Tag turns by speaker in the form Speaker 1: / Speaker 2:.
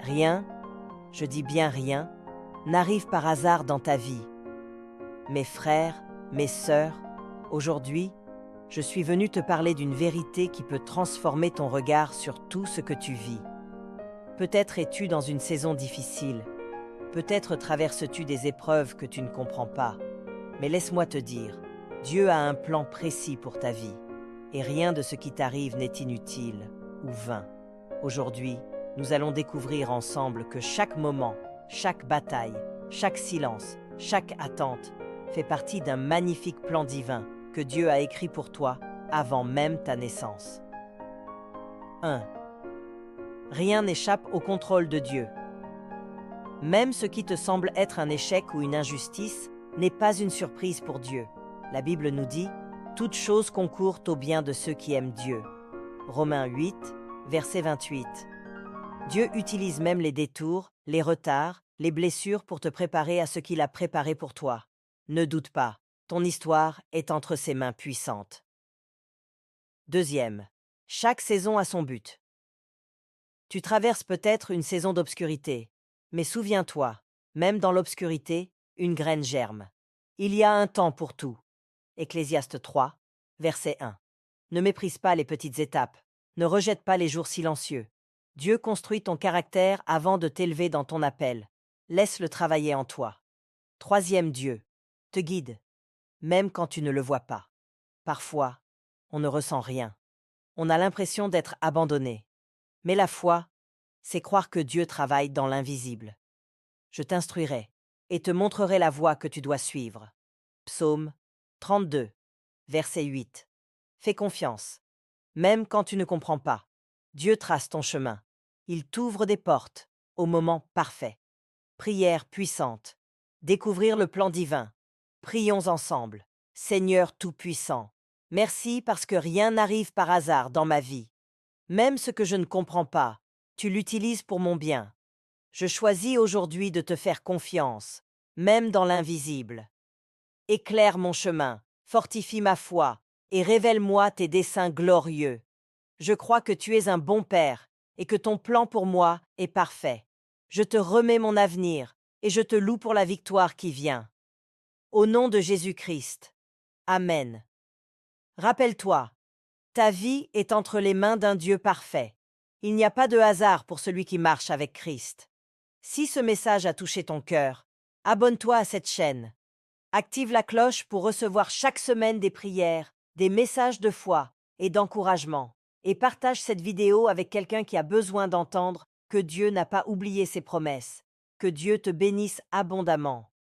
Speaker 1: Rien, je dis bien rien, n'arrive par hasard dans ta vie. Mes frères, mes sœurs, aujourd'hui, je suis venu te parler d'une vérité qui peut transformer ton regard sur tout ce que tu vis. Peut-être es-tu dans une saison difficile, peut-être traverses-tu des épreuves que tu ne comprends pas, mais laisse-moi te dire, Dieu a un plan précis pour ta vie, et rien de ce qui t'arrive n'est inutile ou vain. Aujourd'hui, nous allons découvrir ensemble que chaque moment, chaque bataille, chaque silence, chaque attente fait partie d'un magnifique plan divin que Dieu a écrit pour toi avant même ta naissance. 1. Rien n'échappe au contrôle de Dieu. Même ce qui te semble être un échec ou une injustice n'est pas une surprise pour Dieu. La Bible nous dit « Toutes choses concourent au bien de ceux qui aiment Dieu ». Romains 8, verset 28. Dieu utilise même les détours, les retards, les blessures pour te préparer à ce qu'il a préparé pour toi. Ne doute pas, ton histoire est entre ses mains puissantes. 2. Chaque saison a son but. Tu traverses peut-être une saison d'obscurité, mais souviens-toi, même dans l'obscurité, une graine germe. Il y a un temps pour tout. Ecclésiaste 3, verset 1. Ne méprise pas les petites étapes, ne rejette pas les jours silencieux. Dieu construit ton caractère avant de t'élever dans ton appel. Laisse-le travailler en toi. 3. Dieu te guide, même quand tu ne le vois pas. Parfois, on ne ressent rien. On a l'impression d'être abandonné. Mais la foi, c'est croire que Dieu travaille dans l'invisible. Je t'instruirai et te montrerai la voie que tu dois suivre. Psaume 32, verset 8. Fais confiance. Même quand tu ne comprends pas, Dieu trace ton chemin. Il t'ouvre des portes au moment parfait. Prière puissante. Découvrir le plan divin. Prions ensemble. Seigneur Tout-Puissant, merci parce que rien n'arrive par hasard dans ma vie. Même ce que je ne comprends pas, tu l'utilises pour mon bien. Je choisis aujourd'hui de te faire confiance, même dans l'invisible. Éclaire mon chemin, fortifie ma foi, et révèle-moi tes desseins glorieux. Je crois que tu es un bon Père, et que ton plan pour moi est parfait. Je te remets mon avenir, et je te loue pour la victoire qui vient. Au nom de Jésus-Christ. Amen. Rappelle-toi, ta vie est entre les mains d'un Dieu parfait. Il n'y a pas de hasard pour celui qui marche avec Christ. Si ce message a touché ton cœur, abonne-toi à cette chaîne. Active la cloche pour recevoir chaque semaine des prières, des messages de foi et d'encouragement. Et partage cette vidéo avec quelqu'un qui a besoin d'entendre que Dieu n'a pas oublié ses promesses. Que Dieu te bénisse abondamment.